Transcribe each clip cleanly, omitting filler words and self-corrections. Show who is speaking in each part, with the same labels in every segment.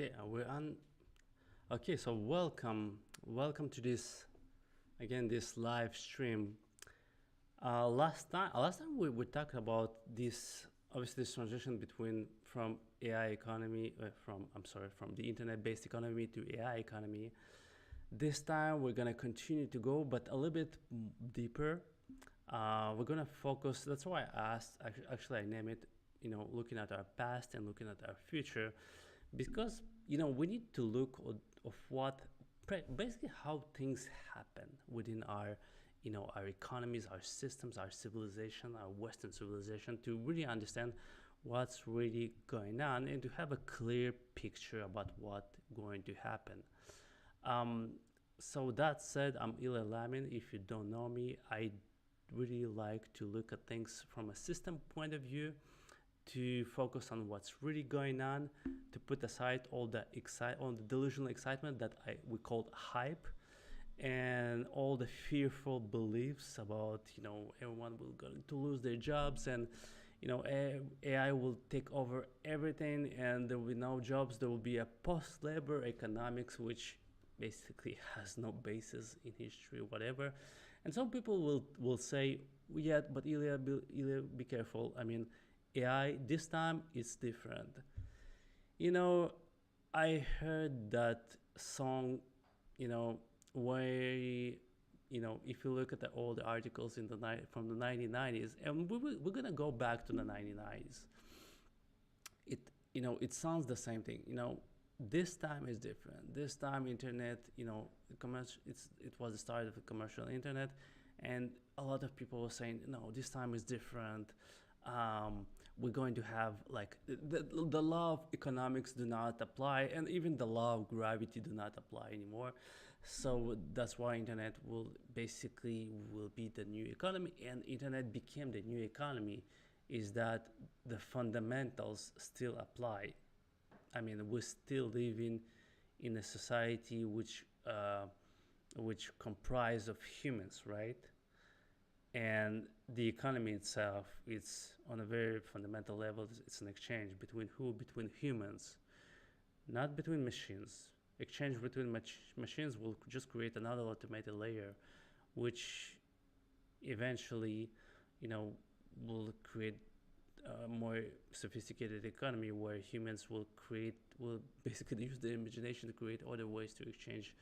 Speaker 1: Okay, we're on. Okay, so welcome to this again this live stream. Last time we talked about this obviously this transition between from AI economy from the internet-based economy to AI economy. This time we're gonna continue to go, but a little bit deeper. We're gonna focus. That's why I asked. Actually, I name it. Looking at our past and looking at our future, because we need to look of what basically how things happen within our economies, our systems, our civilization, our Western civilization, to really understand what's really going on and to have a clear picture about what's going to happen. So that said, I'm Ilya Lamin. If you don't know me, I really like to look at things from a system point of view, to focus on what's really going on, to put aside all the delusional excitement that we call hype, and all the fearful beliefs about everyone will going to lose their jobs, and AI will take over everything and there will be no jobs. There will be a post-labor economics which basically has no basis in history, whatever. And some people will say, yeah, but Ilya, be careful. I mean, AI this time is different. I heard that song, where if you look at the old articles from the 1990s, and we're gonna go back to the 1990s. It sounds the same thing. This time is different. This time, internet, it was the start of the commercial internet, and a lot of people were saying, no, this time is different. We're going to have the law of economics do not apply, and even the law of gravity do not apply anymore. So that's why internet will be the new economy, and internet became the new economy. Is that the fundamentals still apply? I mean, we're still living in a society which comprise of humans, right? And the economy itself, it's on a very fundamental level. It's an exchange between humans, not between machines. Exchange between machines will just create another automated layer, which eventually, will create a more sophisticated economy where humans will basically use their imagination to create other ways to exchange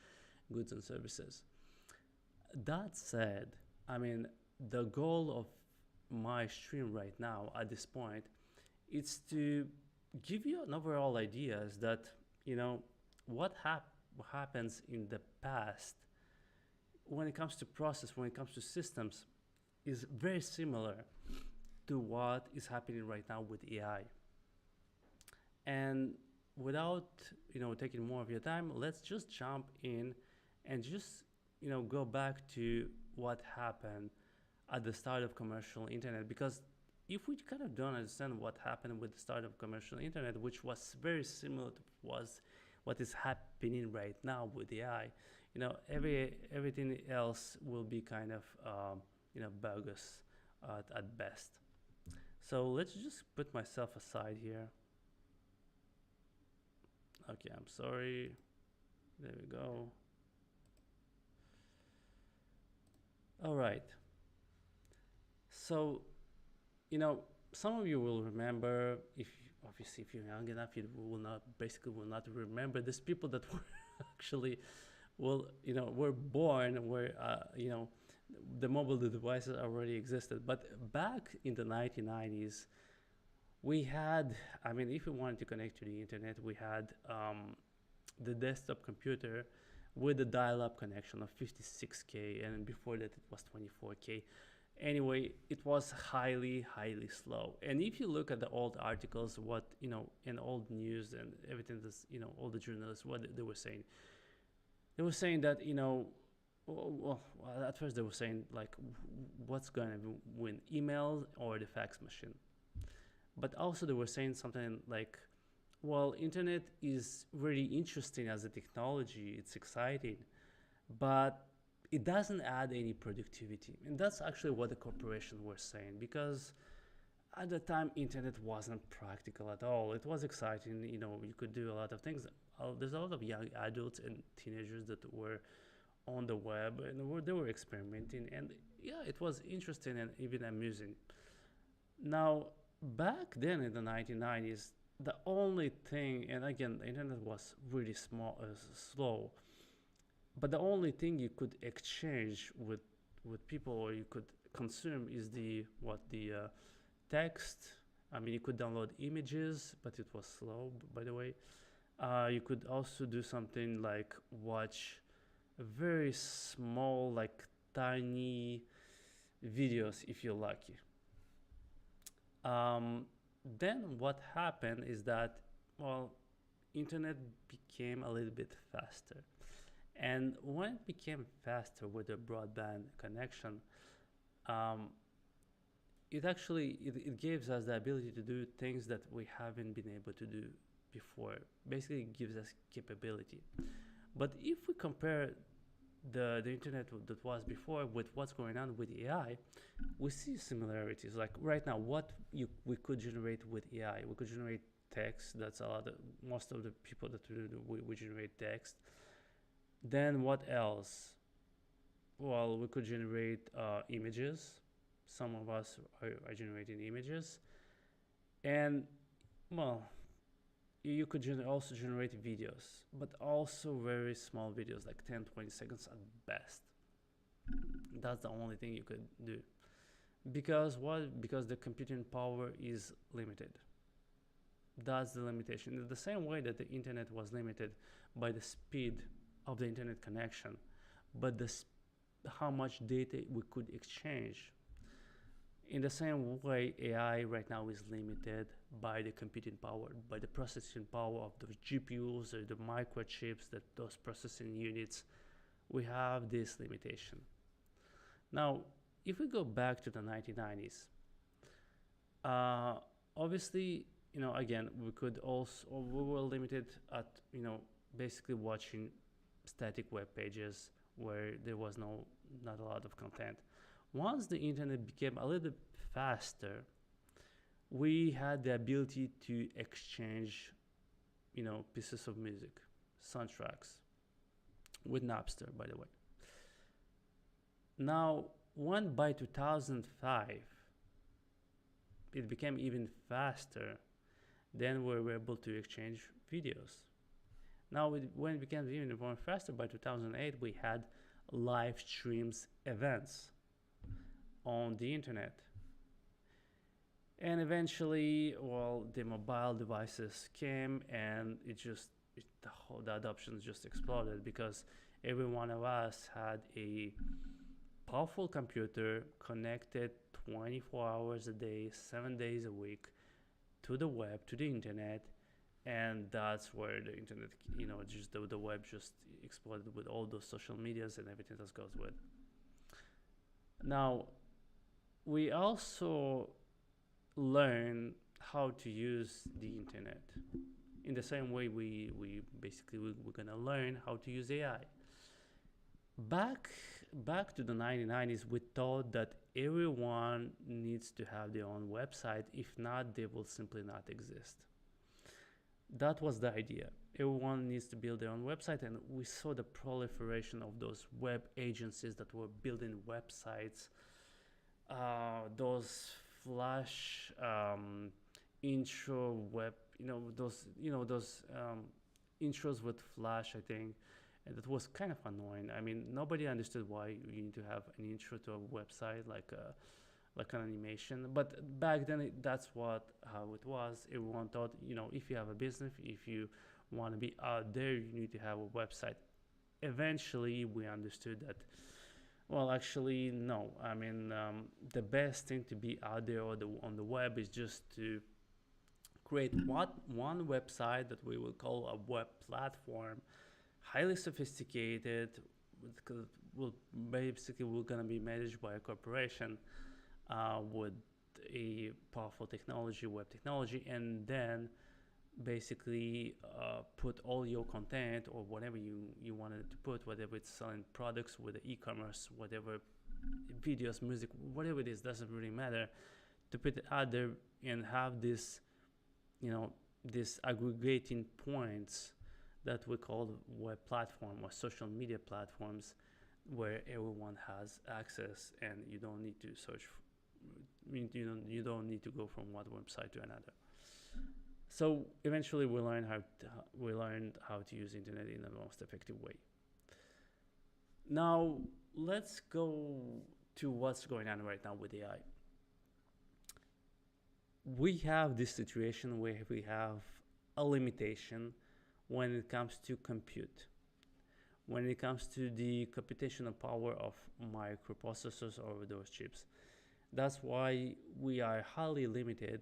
Speaker 1: goods and services. That said, I mean, the goal of my stream right now at this point is to give you an overall ideas that what happens in the past when it comes to process, when it comes to systems, is very similar to what is happening right now with AI. And without taking more of your time, let's just jump in and just go back to what happened at the start of commercial internet, because if we kind of don't understand what happened with the start of commercial internet, which was very similar to what is happening right now with AI, everything else will be kind of bogus at best. So let's just put myself aside here. Okay, I'm sorry. There we go. All right. So, some of you will remember, if you're young enough, you will not remember these people that were actually, were born where, the mobile devices already existed. But back in the 1990s, we had, I mean, if we wanted to connect to the internet, we had the desktop computer with a dial-up connection of 56K, and before that it was 24K. Anyway, it was highly slow. And if you look at the old articles, in old news and everything, all the journalists, what they were saying that well, at first they were saying what's going to win, email or the fax machine. But also they were saying something like, well, internet is really interesting as a technology, it's exciting, but it doesn't add any productivity. And that's actually what the corporation were saying, because at the time internet wasn't practical at all. It was exciting, you could do a lot of things. there's a lot of young adults and teenagers that were on the web and they were experimenting, and yeah, it was interesting and even amusing. Now, back then in the 1990s, the only thing, and again, the internet was really slow, but the only thing you could exchange with people, or you could consume, is the text. I mean, you could download images, but it was slow, by the way. You could also do something like watch very small, like tiny videos if you're lucky. Um, then what happened is that, well, internet became a little bit faster. And when it became faster with a broadband connection, um, it gives us the ability to do things that we haven't been able to do before. Basically, it gives us capability. But if we compare the internet that was before with what's going on with AI, we see similarities. Like right now, we could generate with AI, we could generate text. That's a lot. Most of the people that we generate text. Then what else? Well, we could generate images. Some of us are generating images, and well, you could also generate videos, but also very small videos, like 10, 20 seconds at best. That's the only thing you could do. Because what? Because the computing power is limited. That's the limitation. In the same way that the internet was limited by the speed of the internet connection, but how much data we could exchange. In the same way, AI right now is limited by the computing power, by the processing power of those GPUs or the microchips, that those processing units. We have this limitation. Now, if we go back to the 1990s, uh, obviously, again, we were limited at, basically watching static web pages where there was not a lot of content. Once the internet became a little faster, we had the ability to exchange, pieces of music, soundtracks, with Napster, by the way. Now, by 2005, it became even faster. Then we were able to exchange videos. Now, when it became even more faster, by 2008, we had live streams events on the internet. And eventually, well, the mobile devices came, and the adoption just exploded, because every one of us had a powerful computer connected 24 hours a day, 7 days a week, to the web, to the internet. And that's where the internet, just the web just exploded with all those social medias and everything that goes with. Now, we also learn how to use the internet in the same way we're going to learn how to use AI. Back to the 1990s, we thought that everyone needs to have their own website. If not, they will simply not exist. That was the idea. Everyone needs to build their own website, and we saw the proliferation of those web agencies that were building websites. Those Flash intro web, those intros with Flash, I think, and that was kind of annoying. I mean, nobody understood why you need to have an intro to a website like an animation. But back then, that's how it was. Everyone thought, if you have a business, if you want to be out there, you need to have a website. Eventually, we understood that, well, actually, no. I mean, the best thing to be out there on the web is just to create one website that we will call a web platform, highly sophisticated. We're gonna be managed by a corporation with a powerful technology, web technology, and then basically put all your content or whatever you wanted to put, whether it's selling products with the e-commerce, whatever, videos, music, whatever it is, doesn't really matter, to put it out there and have this aggregating points that we call web platform or social media platforms, where everyone has access and you don't need to search. You don't need to go from one website to another. So eventually, we learned how to use internet in the most effective way. Now let's go to what's going on right now with AI. We have this situation where we have a limitation when it comes to compute, when it comes to the computational power of microprocessors or those chips. That's why we are highly limited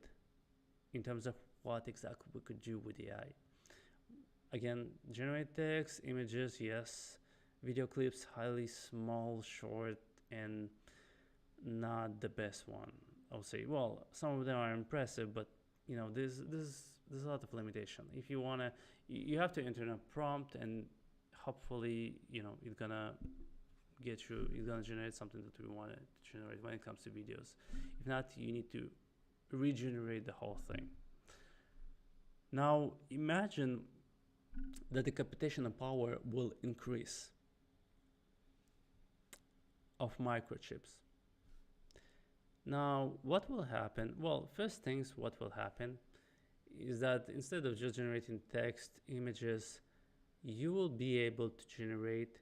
Speaker 1: in terms of what exactly we could do with AI. Again, generate text, images, yes. Video clips, highly small, short, and not the best one. I'll say, well, some of them are impressive, but there's a lot of limitation. If you wanna, you have to enter a prompt, and hopefully, it's gonna generate something that we want to generate when it comes to videos. If not, you need to regenerate the whole thing. Now imagine that the computational power will increase of microchips. Now, what will happen? Well, first things, what will happen is that instead of just generating text, images, you will be able to generate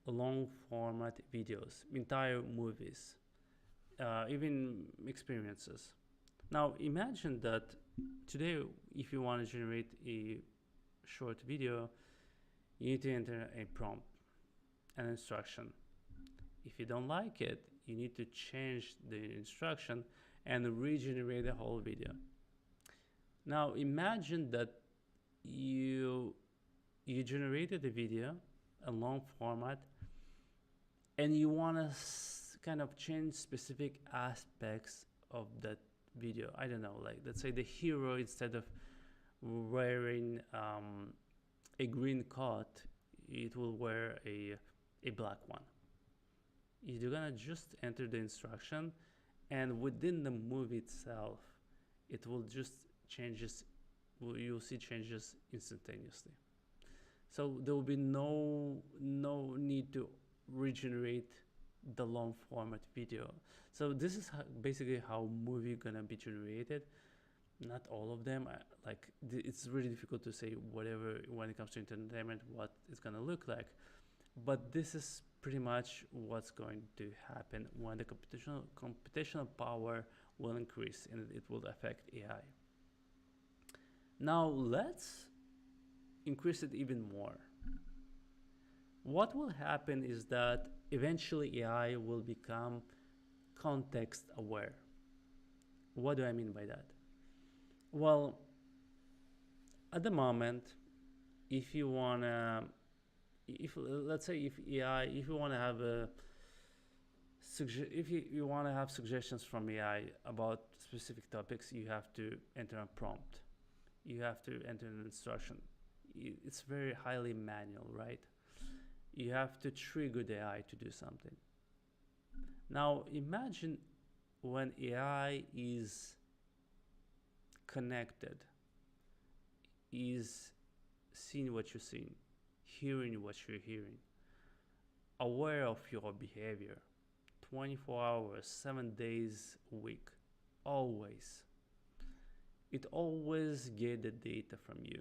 Speaker 1: long format videos, entire movies, even experiences. Now, imagine that today, if you want to generate a short video, you need to enter a prompt, an instruction. If you don't like it, you need to change the instruction and regenerate the whole video. Now imagine that you generated a video, a long format, and you want to kind of change specific aspects of that video. I don't know, like let's say the hero, instead of wearing a green coat, it will wear a black one. You're gonna just enter the instruction, and within the movie itself, it will just changes. You'll see changes instantaneously. So there will be no need to regenerate the long format video. So this is basically how movie gonna be generated. Not all of them. It's really difficult to say whatever when it comes to entertainment what it's gonna look like, but this is pretty much what's going to happen when the computational power will increase, and it will affect AI. Now let's increase it even more. What will happen is that eventually AI will become context aware. What do I mean by that? Well, at the moment, if you wanna, let's say if you want to have if you want to have suggestions from AI about specific topics, you have to enter a prompt. You have to enter an instruction. It's very highly manual, right? You have to trigger the AI to do something. Now imagine when AI is connected, is seeing what you're seeing, hearing what you're hearing, aware of your behavior, 24 hours, 7 days a week, always. It always get the data from you.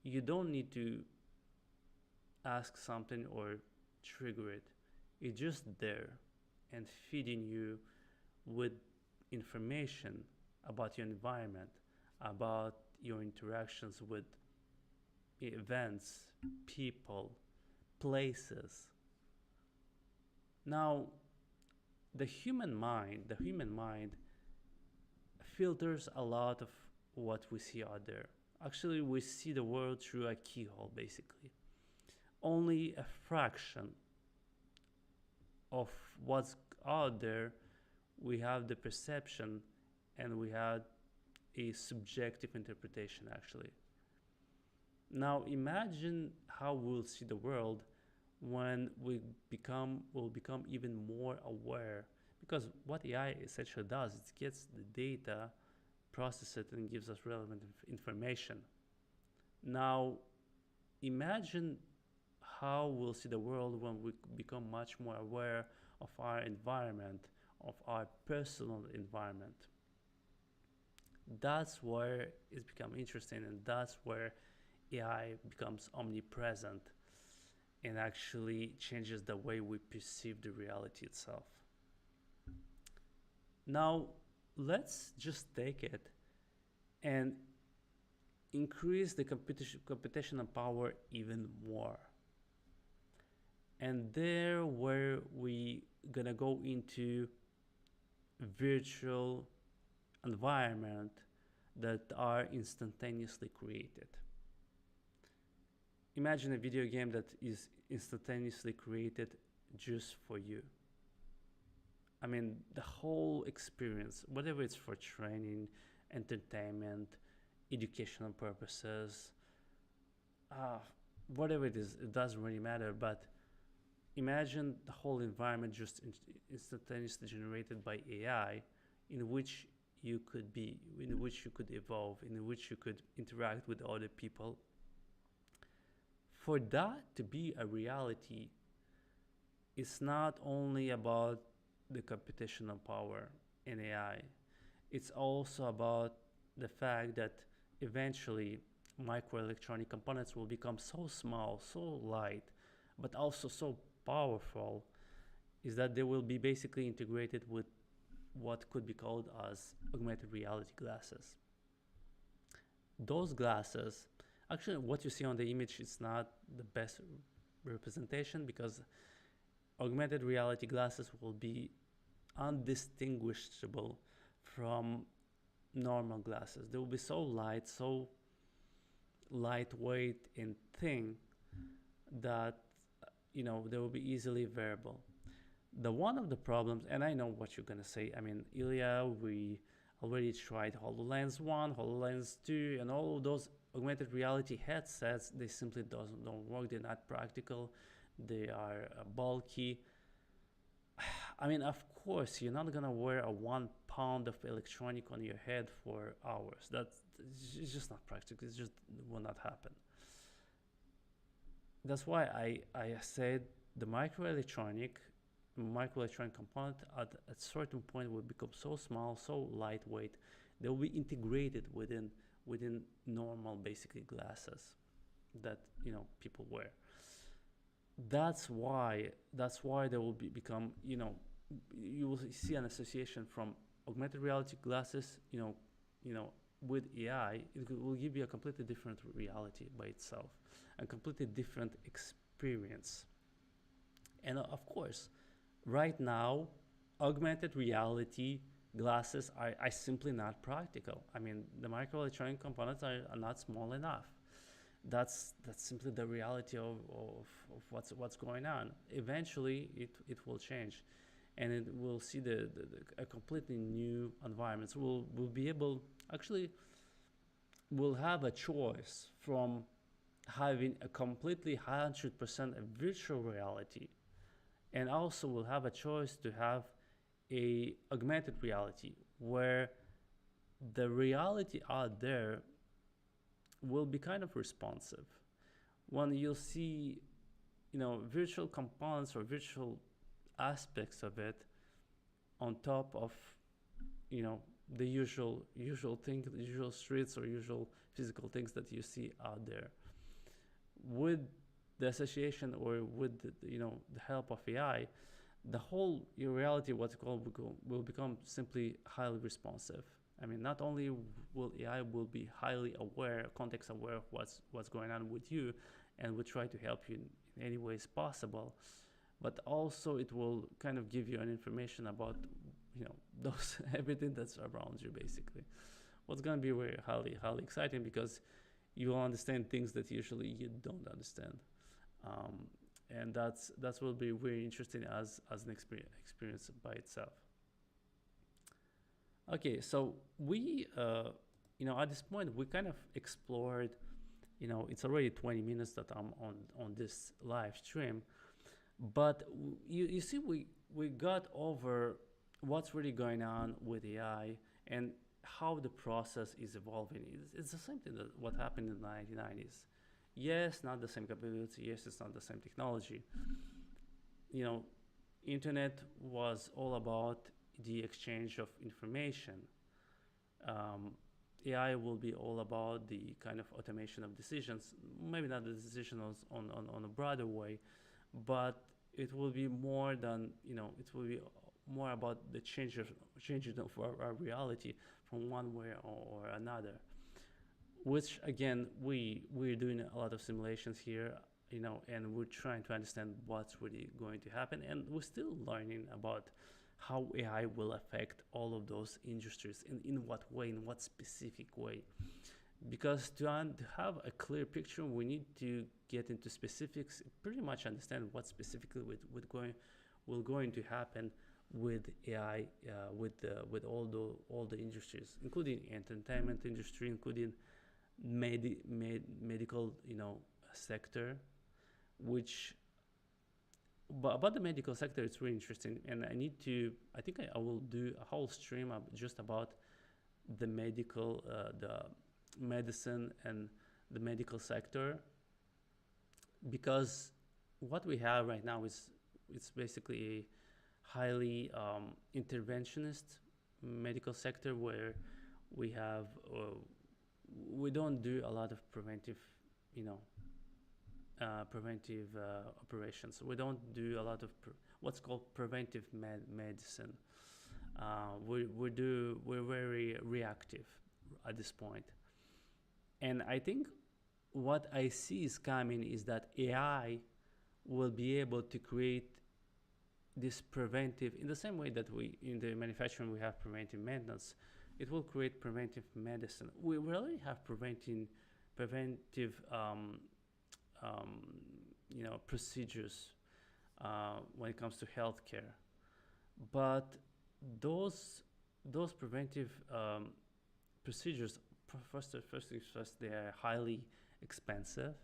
Speaker 1: You don't need to ask something or trigger it. It's just there and feeding you with information about your environment, about your interactions with events, people, places. Now, the human mind filters a lot of what we see out there. Actually, we see the world through a keyhole, basically. Only a fraction of what's out there, we have the perception, and we have a subjective interpretation, actually. Now imagine how we'll see the world when we'll become even more aware, because what AI essentially does, it gets the data, processes it, and gives us relevant information. Now, imagine how we'll see the world when we become much more aware of our environment, of our personal environment. That's where it's become interesting, and that's where AI becomes omnipresent and actually changes the way we perceive the reality itself. Now, let's just take it and increase the computational power even more. And there where we gonna go into virtual environment that are instantaneously created. Imagine a video game that is instantaneously created just for you. I mean, the whole experience, whatever it's for training, entertainment, educational purposes, whatever it is, it doesn't really matter. But imagine the whole environment just instantaneously generated by AI, in which you could be, in which you could evolve, in which you could interact with other people. For that to be a reality, it's not only about the computational power in AI, it's also about the fact that eventually microelectronic components will become so small, so light, but also so powerful, is that they will be basically integrated with what could be called as augmented reality glasses. Those glasses, actually what you see on the image is not the best representation, because augmented reality glasses will be undistinguishable from normal glasses. They will be so light, so lightweight and thin that they will be easily wearable. The one of the problems, and I know what you're gonna say, I mean, Ilya, we already tried HoloLens 1, HoloLens 2, and all of those augmented reality headsets. They simply don't work. They're not practical. They are bulky. I mean, of course, you're not gonna wear a 1 pound of electronic on your head for hours. It's just not practical. It just will not happen. That's why I said the microelectronic component at a certain point will become so small, so lightweight, they will be integrated within normal, basically, glasses that people wear. That's why they will become, you will see an association from augmented reality glasses, with AI. It will give you a completely different reality by itself, a completely different experience. And of course, right now, augmented reality glasses are simply not practical. I mean, the microelectronic components are not small enough. That's simply the reality of what's going on. Eventually, it will change, and it will see a completely new environment. So we'll be able, actually, we'll have a choice from having a completely 100% virtual reality, and also we'll have a choice to have a augmented reality where the reality out there will be kind of responsive. When you'll see, virtual components or virtual aspects of it on top of, the usual thing, the usual streets or usual physical things that you see out there, with the association or with the help of AI, the whole reality, what's called, will become simply highly responsive. I mean, not only will AI will be highly aware, context aware of what's going on with you, and will try to help you in any ways possible, but also it will kind of give you an information about those everything that's around you, basically. What's going to be very highly exciting, because you will understand things that usually you don't understand, and that will be very interesting as an experience by itself. Okay, so we at this point we kind of explored, it's already 20 minutes that I'm on this live stream, but you see we got over what's really going on with AI and how the process is evolving. It's the same thing that what happened in the 1990s. Yes, not the same capability. Yes, it's not the same technology. You know, internet was all about the exchange of information. um, AI will be all about the kind of automation of decisions. Maybe not the decisions on a broader way, but it will be more than, it will be more about the changing of our reality from one way or another. Which again, we're doing a lot of simulations here, and we're trying to understand what's really going to happen, and we're still learning about how AI will affect all of those industries, in what way, in what specific way. Because to have a clear picture, we need to get into specifics, pretty much understand what specifically will going to happen with AI, with all the industries, including entertainment industry, including medical, sector, which, but about the medical sector, it's really interesting, and I think I will do a whole stream just about the medicine and the medical sector, because what we have right now is it's basically a highly interventionist medical sector, where we have we don't do a lot of preventive, you know preventive operations. We don't do a lot of what's called preventive medicine. We're very reactive at this point. And I think what I see is coming is that AI will be able to create this preventive, in the same way that we in the manufacturing we have preventive maintenance. It will create preventive medicine. We already have preventive procedures when it comes to healthcare, but those preventive procedures, first things first, they are highly expensive.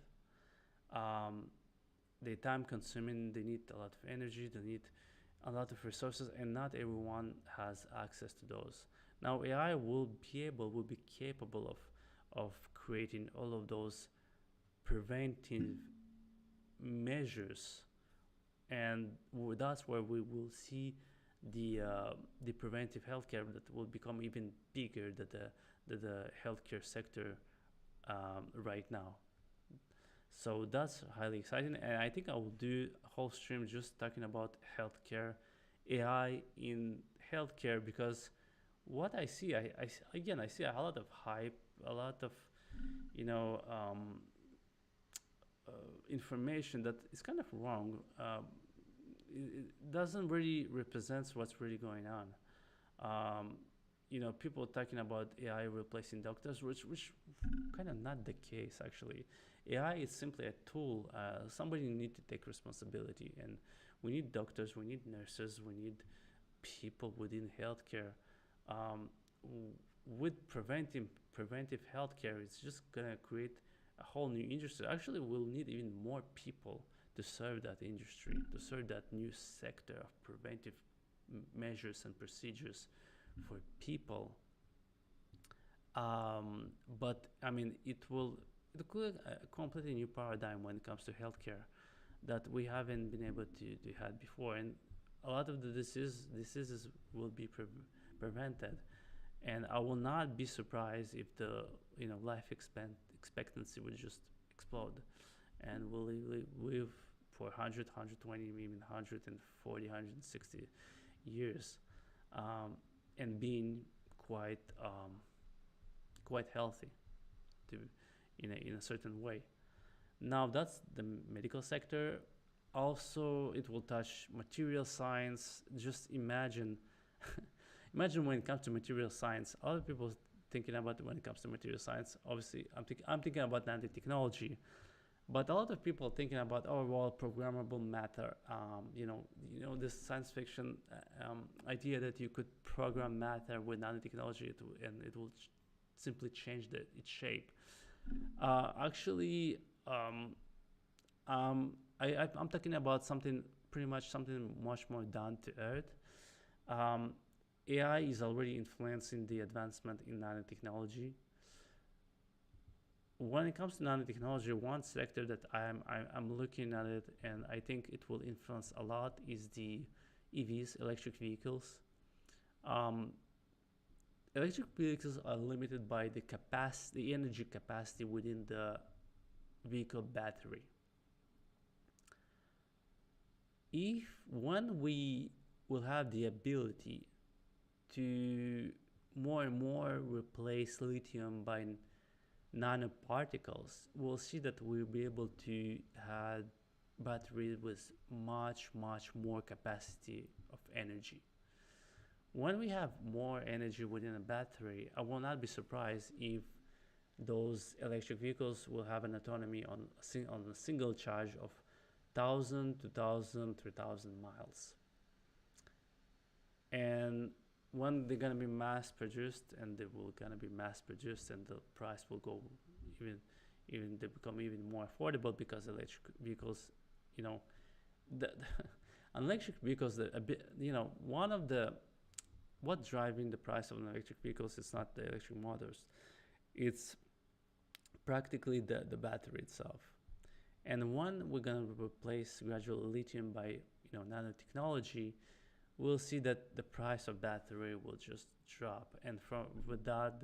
Speaker 1: They're time consuming. They need a lot of energy. They need a lot of resources, and not everyone has access to those. Now AI will be capable of creating all of those preventive measures, and that's where we will see the preventive healthcare that will become even bigger than the healthcare sector right now. So that's highly exciting, and I think I will do a whole stream just talking about healthcare, AI in healthcare, because what I see, I see a lot of hype, a lot of information that is kind of wrong. It doesn't really represent what's really going on. People talking about AI replacing doctors, which kind of not the case actually. AI is simply a tool. Somebody need to take responsibility, and we need doctors, we need nurses, we need people within healthcare. With preventive healthcare, it's just gonna create a whole new industry. Actually, we'll need even more people to serve that industry, to serve that new sector of preventive measures and procedures for people. But I mean, it could a completely new paradigm when it comes to healthcare that we haven't been able to had before, and a lot of the diseases will be prevented. And I will not be surprised if the life expectancy will just explode, and we'll live for 100, 120, even 140, 160 years, and being quite healthy, to in a certain way. Now that's the medical sector. Also, it will touch material science. Just imagine imagine when it comes to material science, a lot of people thinking about when it comes to material science. Obviously, I'm thinking about nanotechnology, but a lot of people thinking about, oh well, programmable matter. This science fiction idea that you could program matter with nanotechnology, and it will simply change its shape. Actually, I'm talking about something pretty much something much more down to earth. AI is already influencing the advancement in nanotechnology. When it comes to nanotechnology, one sector that I'm looking at it and I think it will influence a lot is the EVs, electric vehicles. Um, Electric vehicles are limited by the capacity, the energy capacity within the vehicle battery. If when we will have the ability to more and more replace lithium by nanoparticles, we'll see that we'll be able to have batteries with much more capacity of energy. When we have more energy within a battery, I will not be surprised if those electric vehicles will have an autonomy on a single charge of 1,000, 2,000, 3,000 miles. And when they're gonna be mass produced, and they will gonna be mass produced, and the price will go even they become even more affordable because electric vehicles, you know, the electric vehicles, a bit, one of the what driving the price of an electric vehicles is not the electric motors, it's practically the battery itself. And when we're gonna replace gradually lithium by nanotechnology, we'll see that the price of battery will just drop, and from with that,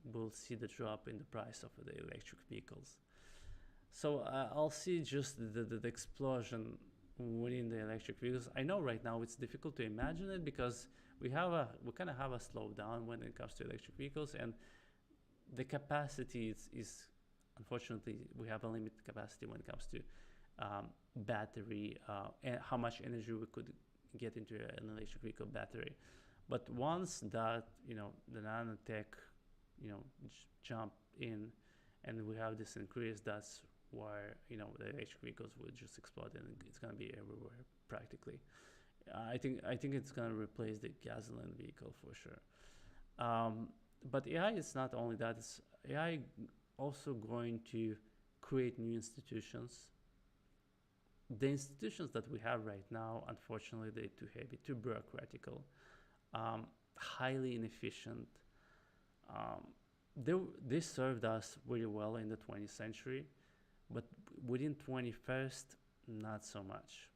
Speaker 1: we'll see the drop in the price of the electric vehicles. So I'll see just the explosion within the electric vehicles. I know right now it's difficult to imagine it because we kind of have a slowdown when it comes to electric vehicles, and the capacity is unfortunately we have a limited capacity when it comes to battery and how much energy we could get into an electric vehicle battery. But once that the nanotech jump in and we have this increase, that's where the electric vehicles will just explode, and it's going to be everywhere practically. I think it's going to replace the gasoline vehicle for sure. But AI is not only that. It's AI also going to create new institutions. The institutions that we have right now, unfortunately, they're too heavy, too bureaucratical, highly inefficient. They served us really well in the 20th century, but within 21st, not so much.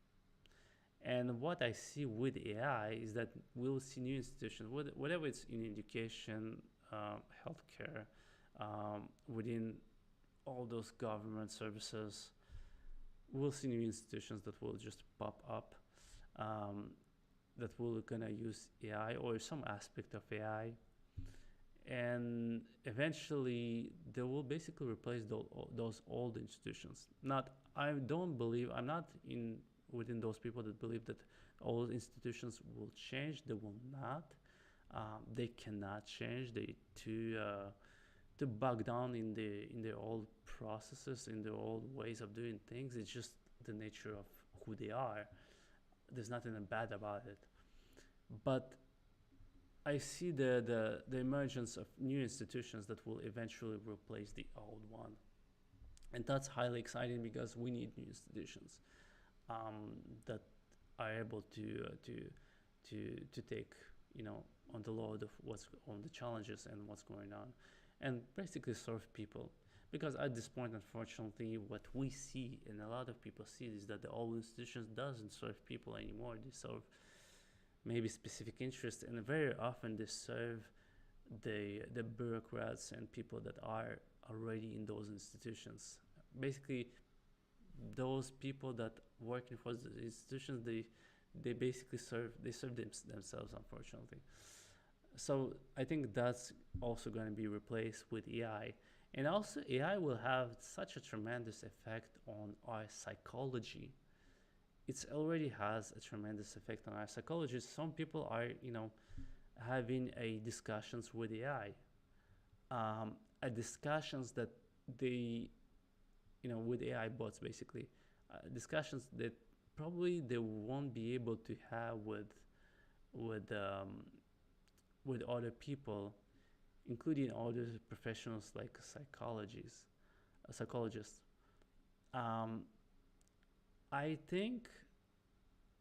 Speaker 1: And what I see with AI is that we'll see new institutions, whatever it's in education, healthcare, within all those government services, we'll see new institutions that will just pop up, that will gonna use AI or some aspect of AI, and eventually they will basically replace those old institutions. I'm not within those people that believe that all institutions will change. They will not. They cannot change. They too bogged down in their old processes, in their old ways of doing things. It's just the nature of who they are. There's nothing bad about it. But I see the emergence of new institutions that will eventually replace the old one, and that's highly exciting because we need new institutions that are able to take on the load of what's on the challenges and what's going on, and basically serve people. Because at this point, unfortunately, what we see and a lot of people see is that the old institutions doesn't serve people anymore. They serve maybe specific interests, and very often they serve the bureaucrats and people that are already in those institutions. Basically, those people that working for the institutions, they basically serve themselves, unfortunately. So I think that's also going to be replaced with AI. And also AI will have such a tremendous effect on our psychology. It already has a tremendous effect on our psychology. Some people are having discussions with AI, discussions that they with AI bots, basically discussions that probably they won't be able to have with other people, including other professionals like psychologists. I think,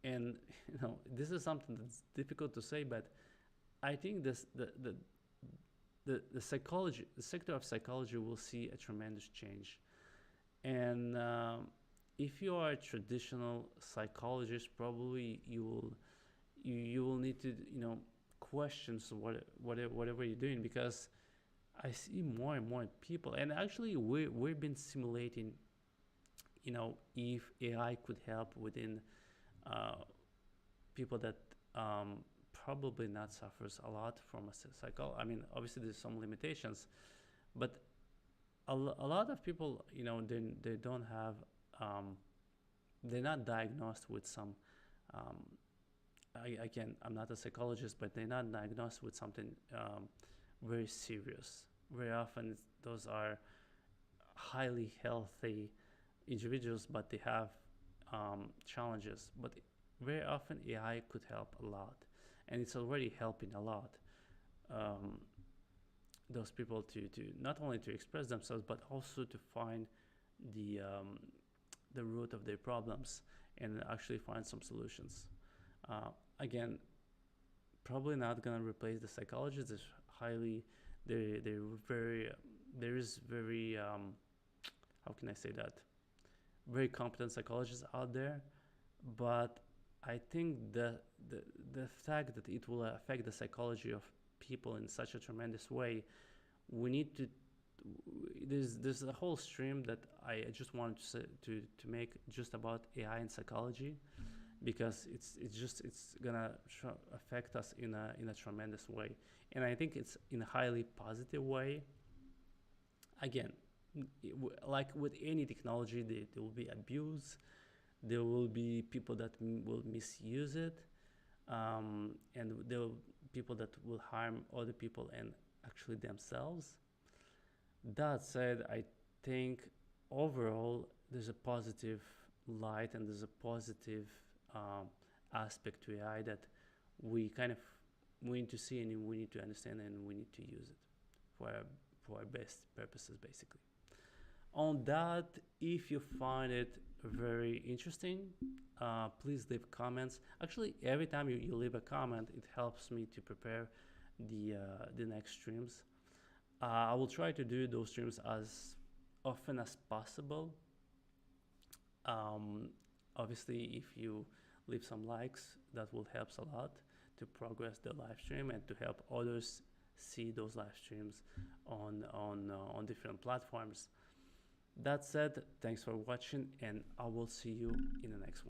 Speaker 1: and this is something that's difficult to say, but I think the psychology, the sector of psychology will see a tremendous change. And if you are a traditional psychologist, probably you will need to, questions whatever you're doing, because I see more and more people, and actually we've been simulating, if AI could help within uh, people that probably not suffers a lot from a cycle. I mean, obviously there's some limitations, but a lot of people, they don't have, um, they're not diagnosed with some. Um, Again, I'm not a psychologist, but they're not diagnosed with something very serious. Very often, those are highly healthy individuals, but they have challenges. But very often, AI could help a lot, and it's already helping a lot. Um, those people to not only to express themselves, but also to find the um, the root of their problems and actually find some solutions. Uh, Again, probably not gonna replace the psychologists. There's highly, they're very, there is very, how can I say that? Very competent psychologists out there, but I think the the fact that it will affect the psychology of people in such a tremendous way, we need to. There's a whole stream that I just wanted to say, to make just about AI and psychology, because it's gonna affect us in a tremendous way, and I think it's in a highly positive way. Again, like with any technology, there will be abuse, there will be people that will misuse it, and there will be people that will harm other people and actually themselves. That said, I think overall there's a positive light and there's a positive um, aspect to AI that we kind of we need to see and we need to understand and we need to use it for our best purposes, basically. On that, if you find it very interesting, please leave comments. Actually, every time you leave a comment, it helps me to prepare the next streams. I will try to do those streams as often as possible. Um, Obviously, if you leave some likes, that will help a lot to progress the live stream and to help others see those live streams on different platforms. That said, thanks for watching, and I will see you in the next one.